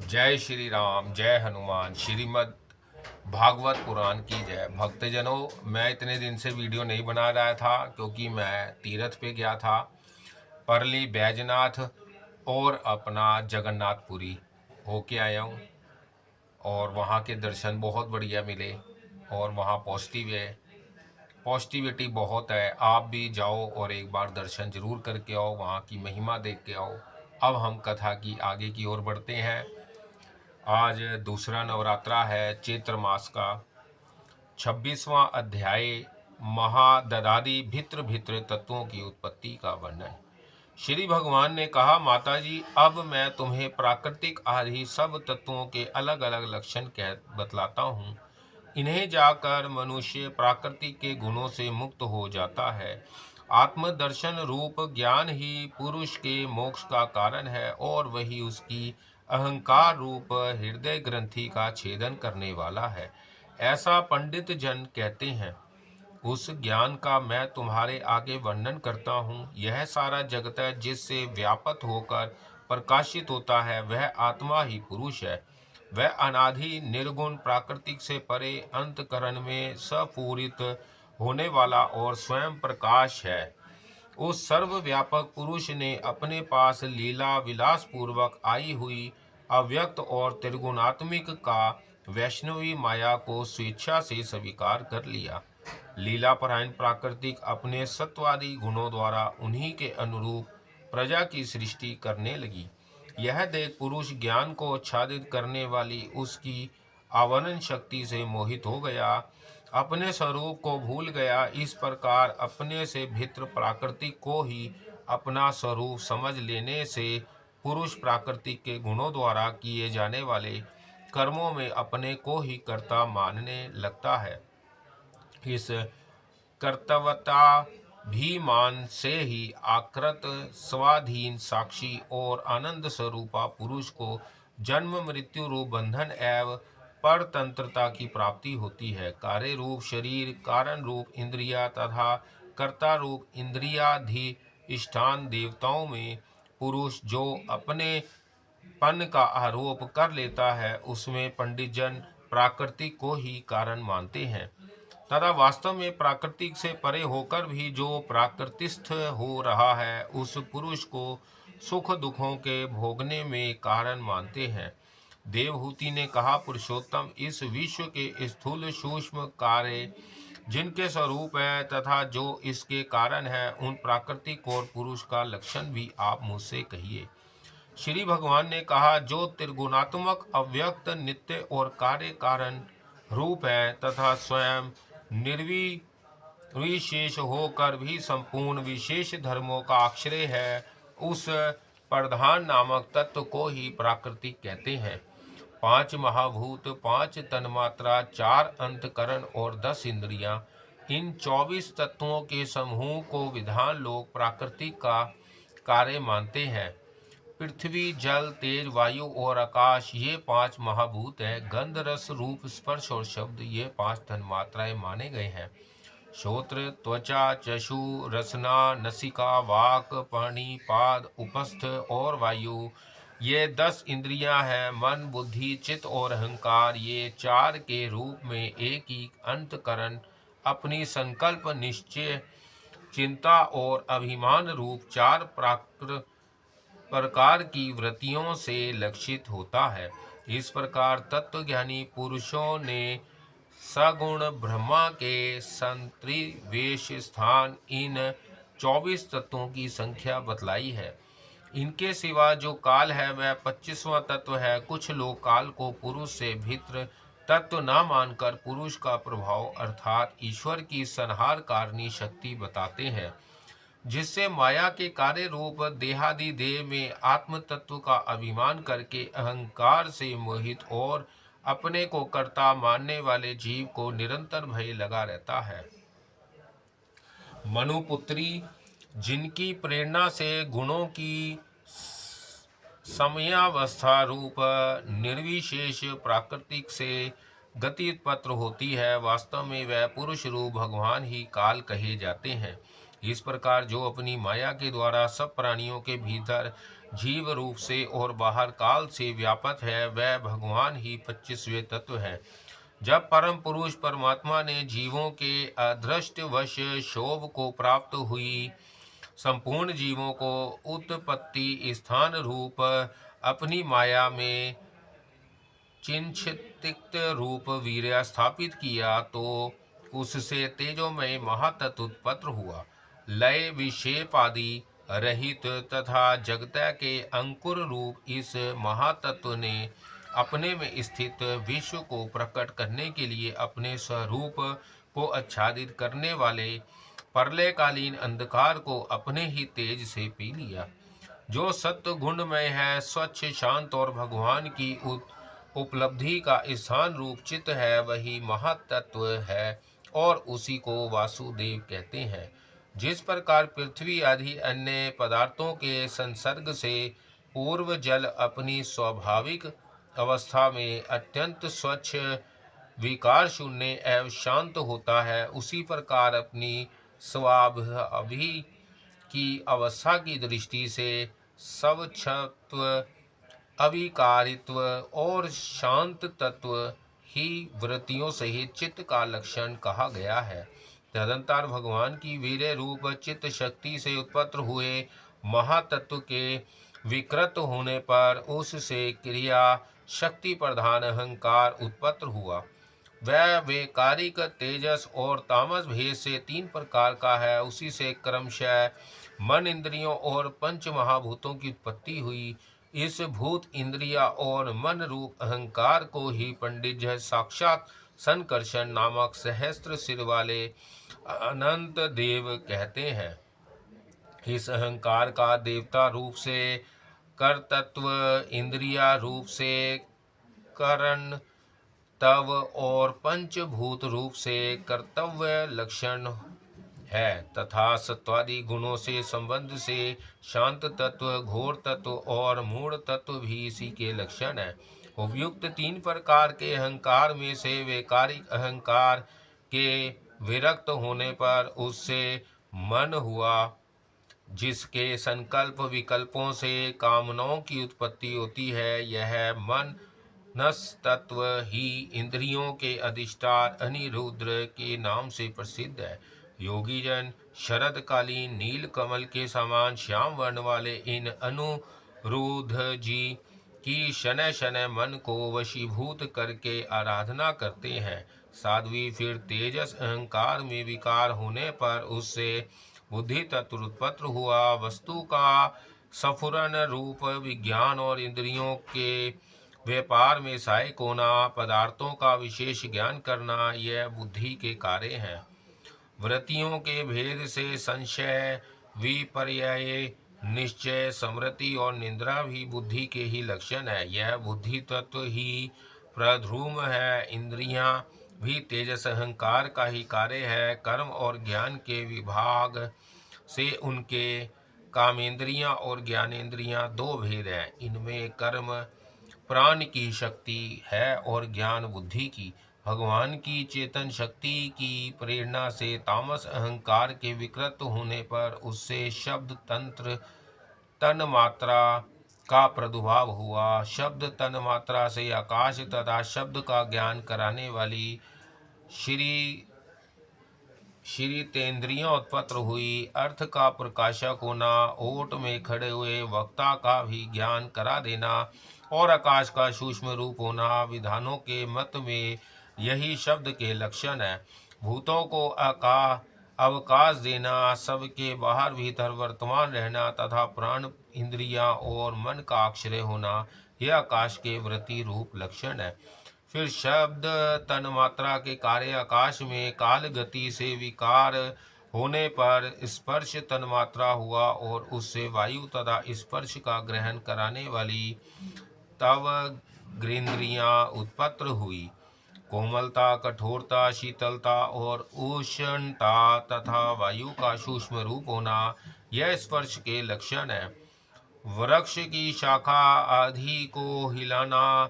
जय श्री राम, जय हनुमान। श्रीमद् भागवत पुराण की जय। भक्तजनों, मैं इतने दिन से वीडियो नहीं बना रहा था क्योंकि मैं तीर्थ पे गया था। परली बैजनाथ और अपना जगन्नाथपुरी होके आया हूँ और वहाँ के दर्शन बहुत बढ़िया मिले और वहाँ पॉजिटिविटी बहुत है। आप भी जाओ और एक बार दर्शन जरूर करके आओ, वहाँ की महिमा देख के आओ। अब हम कथा की आगे की ओर बढ़ते हैं। आज दूसरा नवरात्रा है चैत्र मास का 26वां अध्याय। महाददादि भित्र भित्र तत्वों की उत्पत्ति का वर्णन। श्री भगवान ने कहा, माता जी, अब मैं तुम्हें प्राकृतिक आदि सब तत्वों के अलग अलग लक्षण कह बतलाता हूँ। इन्हें जाकर मनुष्य प्राकृतिक के गुणों से मुक्त हो जाता है। आत्मदर्शन रूप ज्ञान ही पुरुष के मोक्ष का कारण है और वही उसकी अहंकार रूप हृदय ग्रंथि का छेदन करने वाला है, ऐसा पंडित जन कहते हैं। उस ज्ञान का मैं तुम्हारे आगे वर्णन करता हूँ। यह सारा जगत है जिससे व्यापक होकर प्रकाशित होता है, वह आत्मा ही पुरुष है। वह अनादि निर्गुण प्राकृतिक से परे अंतकरण में सपूरित होने वाला और स्वयं प्रकाश है। उस सर्वव्यापक पुरुष ने अपने पास लीला विलास पूर्वक आई हुई अव्यक्त और त्रिगुणात्मिक का वैष्णवी माया को स्वेच्छा से स्वीकार कर लिया। लीला परायण प्राकृतिक अपने सत्वादी गुणों द्वारा उन्हीं के अनुरूप प्रजा की सृष्टि करने लगी। यह देख पुरुष ज्ञान को आच्छादित करने वाली उसकी आवरण शक्ति से मोहित हो गया, अपने स्वरूप को भूल गया। इस प्रकार अपने से भित्र प्राकृतिक को ही अपना स्वरूप समझ लेने से पुरुष प्राकृतिक के गुणों द्वारा किए जाने वाले कर्मों में अपने को ही कर्ता मानने लगता है। इस कर्तव्यता भीमान से ही आकृत स्वाधीन साक्षी और आनंद स्वरूपा पुरुष को जन्म मृत्यु रूप बंधन एवं परतंत्रता की प्राप्ति होती है। कार्य रूप शरीर, कारण रूप इंद्रिया तथा कर्ता रूप इंद्रियाधिष्ठान देवताओं में पुरुष जो अपने पन का आरोप कर लेता है, उसमें पंडित जन प्राकृतिक को ही कारण मानते हैं तथा वास्तव में प्राकृतिक से परे होकर भी जो प्राकृतिस्थ हो रहा है, उस पुरुष को सुख दुखों के भोगने में कारण मानते हैं। देवहूति ने कहा, पुरुषोत्तम, इस विश्व के स्थूल सूक्ष्म कार्य जिनके स्वरूप है तथा जो इसके कारण है, उन प्राकृतिक और पुरुष का लक्षण भी आप मुझसे कहिए। श्री भगवान ने कहा, जो त्रिगुणात्मक अव्यक्त नित्य और कार्य कारण रूप है तथा स्वयं निर्विशेष होकर भी संपूर्ण विशेष धर्मों का आश्रय है, उस प्रधान नामक तत्व को ही प्राकृतिक कहते हैं। 5 महाभूत, 5 तन्मात्रा, 4 अंतकरण और 10 इंद्रियां, इन 24 तत्वों के समूह को विधान लोग प्राकृतिक का कार्य मानते हैं। पृथ्वी, जल, तेज, वायु और आकाश, ये 5 महाभूत हैं। गंध, रस, रूप, स्पर्श और शब्द, ये 5 तन्मात्राएं माने गए हैं। श्रोत्र, त्वचा, चक्षु, रसना, नसिका, वाक, पानी, पाद, उपस्थ और वायु, ये 10 इंद्रियां हैं। मन, बुद्धि, चित्त और अहंकार, ये 4 के रूप में एक ही अंतकरण अपनी संकल्प, निश्चय, चिंता और अभिमान रूप 4 प्रकार की वृत्तियों से लक्षित होता है। इस प्रकार तत्वज्ञानी पुरुषों ने सगुण ब्रह्मा के संत्रिवेश स्थान इन 24 तत्वों की संख्या बतलाई है। इनके सिवा जो काल है वह 25वां तत्व है। कुछ लोग काल को पुरुष से भिन्न तत्व न मानकर पुरुष का प्रभाव अर्थात ईश्वर की संहारकारणी शक्ति बताते हैं, जिससे माया के कार्य रूप देहादि देह में आत्म तत्व का अभिमान करके अहंकार से मोहित और अपने को कर्ता मानने वाले जीव को निरंतर भय लगा रहता है। मनुपुत्री, जिनकी प्रेरणा से गुणों की समयावस्था रूप निर्विशेष प्राकृतिक से गति उत्पन्न होती है, वास्तव में वह पुरुष रूप भगवान ही काल कहे जाते हैं। इस प्रकार जो अपनी माया के द्वारा सब प्राणियों के भीतर जीव रूप से और बाहर काल से व्यापक है, वह भगवान ही 25वें तत्व है। जब परम पुरुष परमात्मा ने जीवों के अदृष्टवश शोभ को प्राप्त हुई संपूर्ण जीवों को उत्पत्ति स्थान रूप अपनी माया में चिंतित रूप वीर्य स्थापित किया, तो उससे तेजोमय महातत्व उत्पन्न हुआ। लय विक्षेप आदि रहित तथा जगत के अंकुर रूप इस महातत्व ने अपने में स्थित विश्व को प्रकट करने के लिए अपने स्वरूप को आच्छादित करने वाले प्रलयकालीन अंधकार को अपने ही तेज से पी लिया। जो सत्य गुणमय है, स्वच्छ, शांत और भगवान की उपलब्धि का स्थान रूप चित्त है, वही महातत्व है और उसी को वासुदेव कहते हैं। जिस प्रकार पृथ्वी आदि अन्य पदार्थों के संसर्ग से पूर्व जल अपनी स्वाभाविक अवस्था में अत्यंत स्वच्छ, विकार शून्य एवं शांत होता है, उसी प्रकार अपनी स्वाभाविक की अवस्था की दृष्टि से सवच्छत्व, अविकारित्व और शांत तत्व ही वृत्तियों सहित चित्त का लक्षण कहा गया है। तदंतर भगवान की वीर्य रूप चित्त शक्ति से उत्पन्न हुए महातत्व के विकृत होने पर उससे क्रिया शक्ति प्रधान अहंकार उत्पन्न हुआ। वह वैकारिक तेजस और तामस भेद से 3 प्रकार का है। उसी से क्रमशः मन, इंद्रियों और पंच महाभूतों की उत्पत्ति हुई। इस भूत, इंद्रिया और मन रूप अहंकार को ही पंडित जन साक्षात संकर्षण नामक सहस्त्र सिर वाले अनंत देव कहते हैं। इस अहंकार का देवता रूप से कर्तृत्व, इंद्रिया रूप से करण तव और पंचभूत रूप से कर्तव्य लक्षण है, तथा सत्वादि गुणों से संबंध से शांत तत्व, घोर तत्व और मूढ़ तत्व भी इसी के लक्षण है। उपयुक्त 3 प्रकार के अहंकार में से वैकारिक अहंकार के विरक्त होने पर उससे मन हुआ, जिसके संकल्प विकल्पों से कामनाओं की उत्पत्ति होती है। यह मन नस तत्व ही इंद्रियों के अधिष्ठान अनिरुद्ध के नाम से प्रसिद्ध है। योगी जन शरदकालीन नील कमल के समान श्याम वर्ण वाले इन अनुरुद्ध जी की शनय शनय मन को वशीभूत करके आराधना करते हैं। साध्वी फिर तेजस अहंकार में विकार होने पर उससे बुद्धि तत्व उत्पन्न हुआ। वस्तु का स्फुरन रूप विज्ञान और इंद्रियों के व्यापार में सहायक होना, पदार्थों का विशेष ज्ञान करना, यह बुद्धि के कार्य हैं। वृत्तियों के भेद से संशय, विपर्यय, निश्चय, स्मृति और निद्रा भी बुद्धि के ही लक्षण है। यह बुद्धि तत्व ही प्रध्रुम है। इंद्रियां भी तेजस अहंकार का ही कार्य है। कर्म और ज्ञान के विभाग से उनके कामेंद्रियां और ज्ञानेंद्रियां 2 भेद हैं। इनमें कर्म प्राण की शक्ति है और ज्ञान बुद्धि की। भगवान की चेतन शक्ति की प्रेरणा से तामस अहंकार के विकृत होने पर उससे शब्द तंत्र तन मात्रा का प्रादुर्भाव हुआ। शब्द तन मात्रा से आकाश तथा शब्द का ज्ञान कराने वाली श्रीतेंद्रियां उत्पन्न हुई। अर्थ का प्रकाशक होना, ओट में खड़े हुए वक्ता का भी ज्ञान करा देना और आकाश का सूक्ष्म रूप होना, विधानों के मत में यही शब्द के लक्षण है। भूतों को अवकाश देना, सबके बाहर भीतर वर्तमान रहना तथा प्राण, इंद्रियां और मन का आश्रय होना, यह आकाश के वृत्ति रूप लक्षण है। फिर शब्द तन मात्रा के कार्य आकाश में काल गति से विकार होने पर स्पर्श तन मात्रा हुआ और उससे वायु तथा स्पर्श का ग्रहण कराने वाली तव ग्रेंद्रियां उत्पन्न हुई। कोमलता, कठोरता, शीतलता और उष्णता तथा वायु का सूक्ष्म रूप होना, यह स्पर्श के लक्षण है। वृक्ष की शाखा आदि को हिलाना,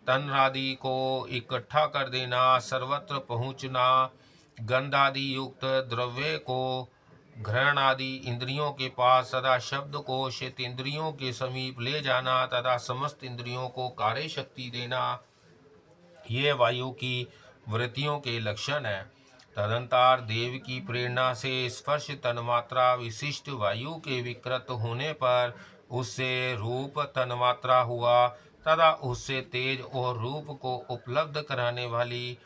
तन आदि को इकट्ठा कर देना, सर्वत्र पहुँचना, गंध आदि युक्त द्रव्य को घ्राण आदि इंद्रियों के पास सदा शब्द को इंद्रियों के समीप ले जाना तथा समस्त इंद्रियों को कार्य शक्ति देना, ये वायु की वृत्तियों के लक्षण है। तदंतर देव की प्रेरणा से स्पर्श तन्मात्रा विशिष्ट वायु के विकृत होने पर उससे रूप तन्मात्रा हुआ तथा उससे तेज और रूप को उपलब्ध कराने वाली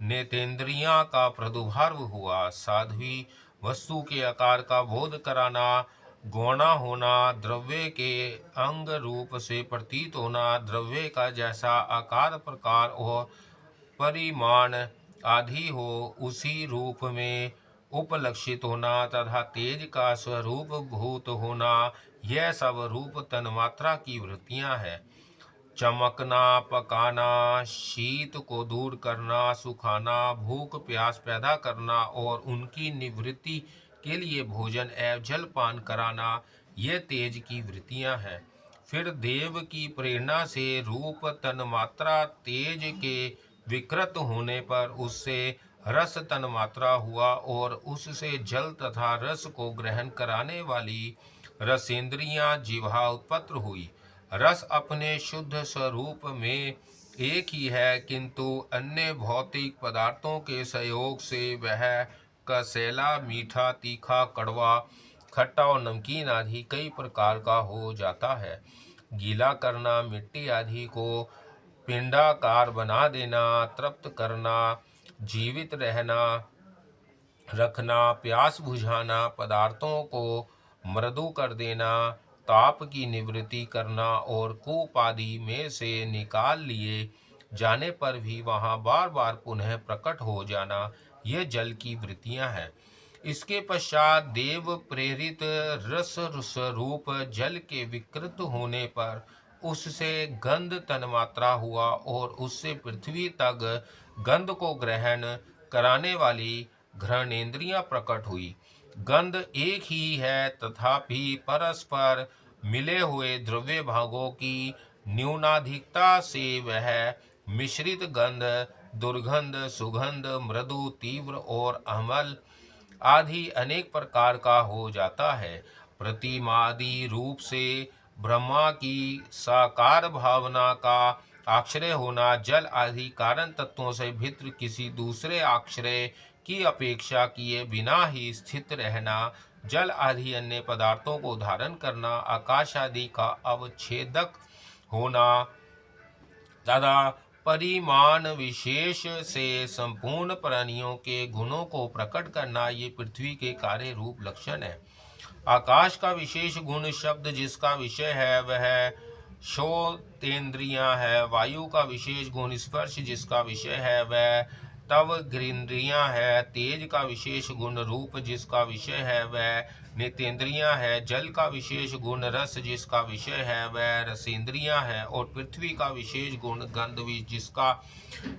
नेतेंद्रियां का प्रादुर्भाव हुआ। साध्वी वस्तु के आकार का बोध कराना, गौणा होना, द्रव्य के अंग रूप से प्रतीत होना, द्रव्य का जैसा आकार प्रकार और परिमाण आदि हो उसी रूप में उपलक्षित होना तथा तेज का स्वरूप भूत होना, यह सब रूप तन्मात्रा की वृत्तियां हैं। चमकना, पकाना, शीत को दूर करना, सुखाना, भूख प्यास पैदा करना और उनकी निवृत्ति के लिए भोजन एवं जलपान कराना, ये तेज की वृत्तियां हैं। फिर देव की प्रेरणा से रूप तन्मात्रा तेज के विकृत होने पर उससे रस तन्मात्रा हुआ और उससे जल तथा रस को ग्रहण कराने वाली रसेंद्रियां जिह्वा उत्पन्न हुई। रस अपने शुद्ध स्वरूप में एक ही है, किंतु अन्य भौतिक पदार्थों के सहयोग से वह कसैला, मीठा, तीखा, कड़वा, खट्टा और नमकीन आदि कई प्रकार का हो जाता है। गीला करना, मिट्टी आदि को पिंडाकार बना देना, तृप्त करना, जीवित रहना, रखना, प्यास बुझाना, पदार्थों को मृदु कर देना, ताप की निवृत्ति करना और कूप आदि में से निकाल लिए जाने पर भी वहाँ बार बार पुनः प्रकट हो जाना, ये जल की वृत्तियाँ हैं। इसके पश्चात देव प्रेरित रस स्वरूप जल के विकृत होने पर उससे गंध तन्मात्रा हुआ और उससे पृथ्वी तक गंध को ग्रहण कराने वाली घ्राणेन्द्रियां प्रकट हुई। गंध एक ही है, तथापि परस्पर मिले हुए द्रव्य भागों की न्यूनाधिकता से वह मिश्रित गंध दुर्गंध, सुगंध, मृदु, तीव्र और अम्ल आदि अनेक प्रकार का हो जाता है। प्रतिमादि रूप से ब्रह्मा की साकार भावना का आश्रय होना, जल आदि कारण तत्वों से भिन्न किसी दूसरे आश्रय की अपेक्षा किए बिना ही स्थित रहना, जल आदि अन्य पदार्थों को धारण करना, आकाश आदि का अवच्छेदक होना तथा परिमाण विशेष से संपूर्ण प्राणियों के गुणों को प्रकट करना, ये पृथ्वी के कार्य रूप लक्षण है। आकाश का विशेष गुण शब्द जिसका विषय है वह श्रोतेंद्रियां है। वायु का विशेष गुण स्पर्श जिसका विषय है वह तव ग्रेंद्रियां है। तेज का विशेष गुण रूप जिसका विषय है वह नेतेंद्रियां है। जल का विशेष गुण रस जिसका विषय है वह रसेंद्रियां है। और पृथ्वी का विशेष गुण गंध जिसका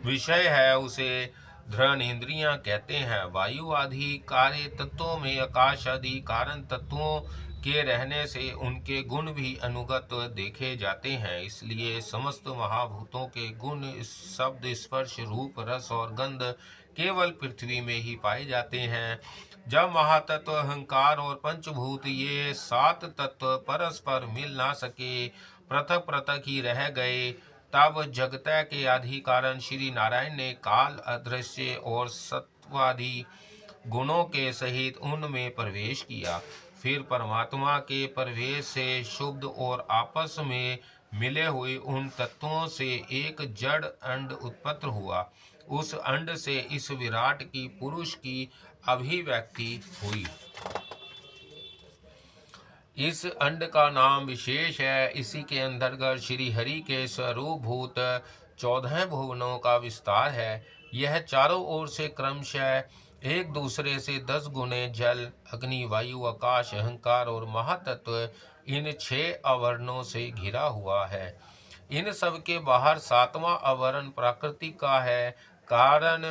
विषय है उसे घ्राणेन्द्रियां कहते हैं। वायु आदि कार्य तत्वों में आकाश आदि कारण तत्वों के रहने से उनके गुण भी अनुगत देखे जाते हैं। इसलिए समस्त महाभूतों के गुण शब्द, स्पर्श, रूप, रस और गंध केवल पृथ्वी में ही पाए जाते हैं। जब महातत्व अहंकार और पंचभूत ये सात तत्व परस्पर मिल ना सके, पृथक पृथक ही रह गए, तब जगत के आदि कारण श्री नारायण ने काल, अदृश्य और सत्वादि गुणों के सहित उनमें प्रवेश किया। फिर परमात्मा के प्रवेश से शुद्ध और आपस में मिले हुए उन तत्वों से एक जड़ अंड उत्पन्न हुआ। उस अंड से इस विराट की पुरुष की अभिव्यक्ति हुई। इस अंड का नाम विशेष है। इसी के अंतर्गत श्री हरि के स्वरूप भूत 14 भुवनों का विस्तार है। यह चारों ओर से क्रमशः एक दूसरे से 10 गुने जल, अग्नि, वायु, आकाश, अहंकार और महातत्व इन 6 आवरणों से घिरा हुआ है। इन सब के बाहर 7वां आवरण प्रकृति का है। कारण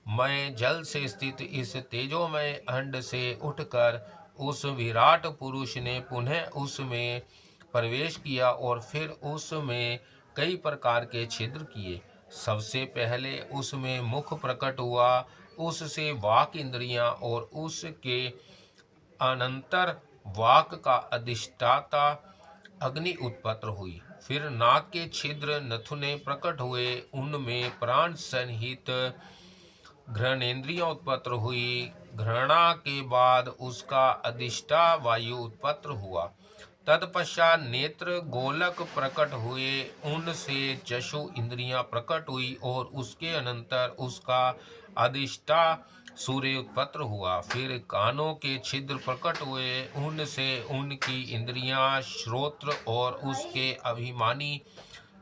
मय जल से स्थित इस तेजोमय अंड से उठकर उस विराट पुरुष ने पुनः उसमें प्रवेश किया और फिर उसमें कई प्रकार के छिद्र किए। सबसे पहले उसमें मुख प्रकट हुआ, उससे वाक इंद्रियां और उसके अनंतर वाक का अधिष्ठाता अग्नि उत्पन्न हुई। फिर नाक के छिद्र नथुने प्रकट हुए, उनमें प्राण सहित घ्राणेन्द्रियां उत्पन्न हुई। घृणा के बाद उसका अधिष्ठा वायु उत्पन्न हुआ। तत्पश्चात नेत्र गोलक प्रकट हुए, उनसे चक्षु इंद्रियां प्रकट हुई और उसके अनंतर उसका अधिष्ठा सूर्य उत्पन्न हुआ। फिर कानों के छिद्र प्रकट हुए, उनसे उनकी इंद्रियां श्रोत्र और उसके अभिमानी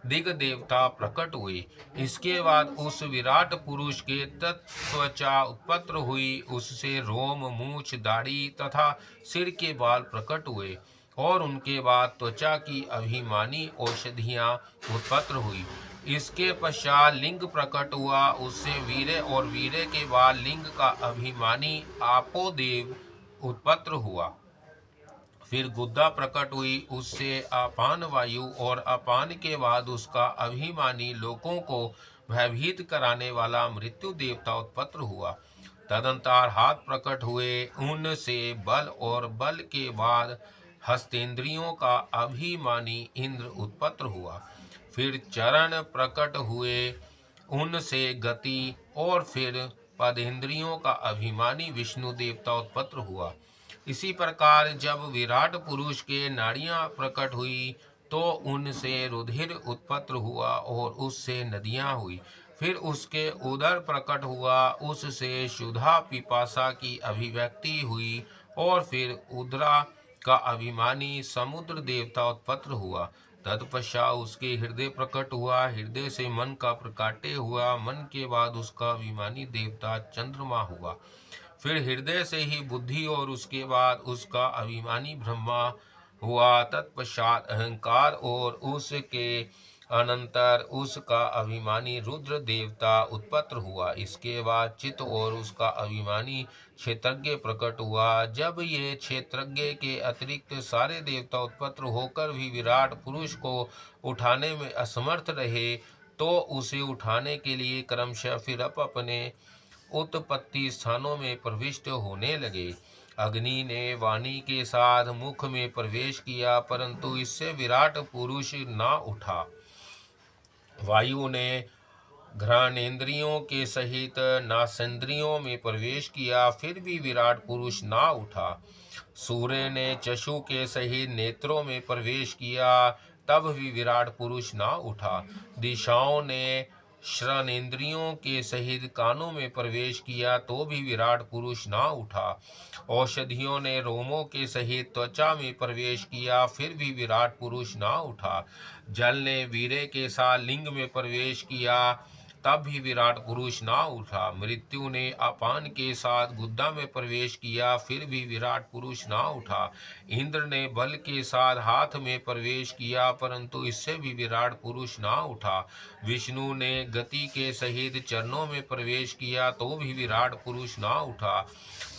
दिग देवता प्रकट हुए। इसके बाद उस विराट पुरुष के तत्त्वचा उत्पन्न हुई, उससे रोम मूछ दाढ़ी तथा सिर के बाल प्रकट हुए और उनके बाद त्वचा की अभिमानी औषधियां उत्पन्न हुई। इसके पश्चात लिंग प्रकट हुआ, उससे वीर्य और वीर्य के बाद लिंग का अभिमानी आपोदेव उत्पन्न हुआ। फिर गुद्दा प्रकट हुई, उससे अपान वायु और अपान के बाद उसका अभिमानी लोगों को भयभीत कराने वाला मृत्यु देवता उत्पन्न हुआ। तदंतर हाथ प्रकट हुए, उनसे बल और बल के बाद हस्तेंद्रियों का अभिमानी इंद्र उत्पन्न हुआ। फिर चरण प्रकट हुए, उनसे गति और फिर पदेंद्रियों का अभिमानी विष्णु देवता उत्पन्न हुआ। इसी प्रकार जब विराट पुरुष के नाड़ियां प्रकट हुई तो उनसे रुधिर उत्पन्न हुआ और उससे नदियां हुई। फिर उसके उदर प्रकट हुआ, उससे क्षुधा पिपासा की अभिव्यक्ति हुई और फिर उदरा का अभिमानी समुद्र देवता उत्पन्न हुआ। तत्पश्चात उसके हृदय प्रकट हुआ, हृदय से मन का प्रकाट्य हुआ, मन के बाद उसका अभिमानी देवता चंद्रमा हुआ। फिर हृदय से ही बुद्धि और उसके बाद उसका अभिमानी ब्रह्मा हुआ। तत्पश्चात अहंकार और उसके अनंतर उसका अभिमानी रुद्र देवता उत्पन्न हुआ। इसके बाद चित्त और उसका अभिमानी क्षेत्रज्ञ प्रकट हुआ। जब ये क्षेत्रज्ञ के अतिरिक्त सारे देवता उत्पन्न होकर भी विराट पुरुष को उठाने में असमर्थ रहे तो उसे उठाने के लिए क्रमशः फिर अपने उत्पत्ति स्थानों में प्रविष्ट होने लगे। अग्नि ने वाणी के साथ मुख में प्रवेश किया, परंतु इससे विराट पुरुष ना उठा। वायु ने घ्राणेन्द्रियों के सहित नासेंद्रियों में प्रवेश किया, फिर भी विराट पुरुष ना उठा। सूर्य ने चक्षु के सहित नेत्रों में प्रवेश किया, तब भी विराट पुरुष ना उठा। दिशाओं ने श्रवणेन्द्रियों के सहित कानों में प्रवेश किया तो भी विराट पुरुष ना उठा। औषधियों ने रोमों के सहित त्वचा में प्रवेश किया, फिर भी विराट पुरुष ना उठा। जल ने वीर्य के साथ लिंग में प्रवेश किया, तब भी विराट पुरुष ना उठा। मृत्यु ने अपान के साथ गुद्दा में प्रवेश किया, फिर भी विराट पुरुष ना उठा। इंद्र ने बल के साथ हाथ में प्रवेश किया, परंतु इससे भी विराट पुरुष ना उठा। विष्णु ने गति के सहित चरणों में प्रवेश किया तो भी विराट पुरुष ना उठा।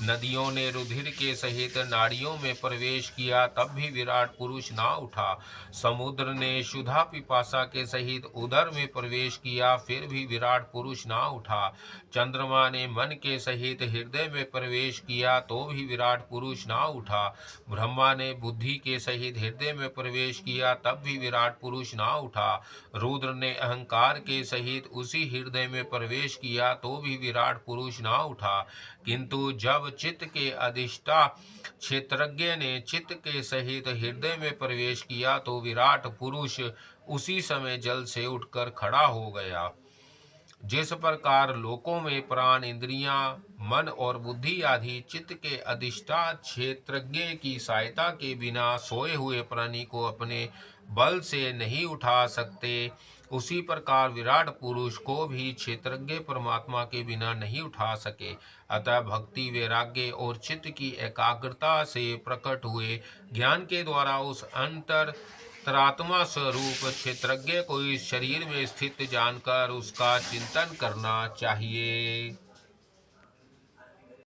नदियों ने रुधिर के सहित नाड़ियों में प्रवेश किया, तब भी विराट पुरुष ना उठा। समुद्र ने क्षुधा पिपासा के सहित उदर में प्रवेश किया, फिर भी विराट पुरुष ना उठा। चंद्रमा ने मन के सहित हृदय में प्रवेश किया तो भी विराट पुरुष ना उठा। ब्रह्मा ने बुद्धि के सहित हृदय में प्रवेश किया, तब भी विराट पुरुष ना उठा। रुद्र ने अहंकार के सहित उसी हृदय में प्रवेश किया तो भी विराट पुरुष ना उठा। किंतु जब चित्त के अधिष्ठा क्षेत्रज्ञ ने चित्त के सहित हृदय में प्रवेश किया तो विराट पुरुष उसी समय जल से उठकर खड़ा हो गया। जिस प्रकार लोकों में प्राण, इंद्रियां, मन और बुद्धि आदि चित्त के अधिष्ठा क्षेत्रज्ञ की सहायता के बिना सोए हुए प्राणी को अपने बल से नहीं उठा सकते, उसी प्रकार विराट पुरुष को भी क्षेत्रज्ञ परमात्मा के बिना नहीं उठा सके। अतः भक्ति, वैराग्य और चित्त की एकाग्रता से प्रकट हुए ज्ञान के द्वारा उस अंतरात्मा स्वरूप क्षेत्रज्ञ को इस शरीर में स्थित जानकर उसका चिंतन करना चाहिए।